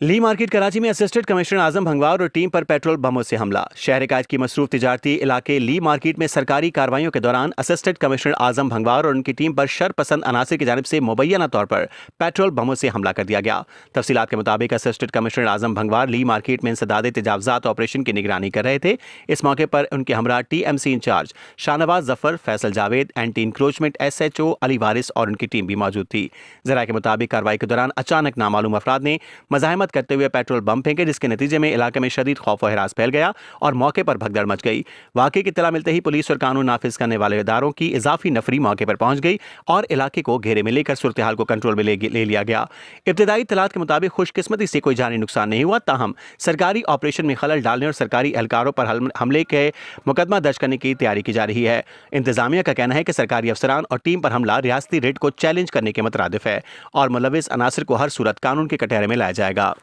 ली market Karachi में assistant commissioner आजम भंगवार और team पर पेट्रोल बमों से हमला। शहर कायद की मसरूफ तिजारती इलाके ली मार्केट में सरकारी कार्रवाइयों के दौरान असिस्टेंट कमिश्नर आजम भंगवार और उनकी टीम पर शरपसंद अनासर की जानिब से मुबैना तौर पर पेट्रोल बमों से हमला कर दिया गया। तफसीलात के मुताबिक असिस्टेंट कमिश्नर आजम भंगवार ली मार्केट में इंसदाद तजावजात ऑपरेशन की निगरानी कर रहे थे। इस मौके पर उनके हमरा TMC incharge Shahnawaz Zafar, Faisal Javed, anti encroachment SHO Ali Waris और उनकी टीम भी मौजूद थी। जरा के मुताबिक कार्रवाई के दौरान अचानक नामालूम अफराद ने मज़ाहमत करते हुए पेट्रोल बम फेंके, जिसके नतीजे में इलाके में शदीद खौफ व हिरास फैल गया और मौके पर भगदड़ मच गई। वाक़े की इत्तला मिलते ही पुलिस और कानून नाफिज करने वाले इदारों की इजाफी नफरी मौके पर पहुंच गई और इलाके को घेरे में लेकर सूरत हाल को कंट्रोल में ले लिया गया। इब्तदाई इत्तलात के मुताबिक खुशकिस्मती से कोई जानी नुकसान नहीं हुआ, ताहम सरकारी ऑपरेशन में खलल डालने और सरकारी एहलकारों पर हमले के मुकदमा दर्ज करने की तैयारी की जा रही है। इंतजामिया का कहना है कि सरकारी अफसरान और टीम पर हमला रियासती रेड को चैलेंज करने के मुतरादिफ है और मुलविस अनासर को हर सूरत कानून के कटहरे में लाया जाएगा।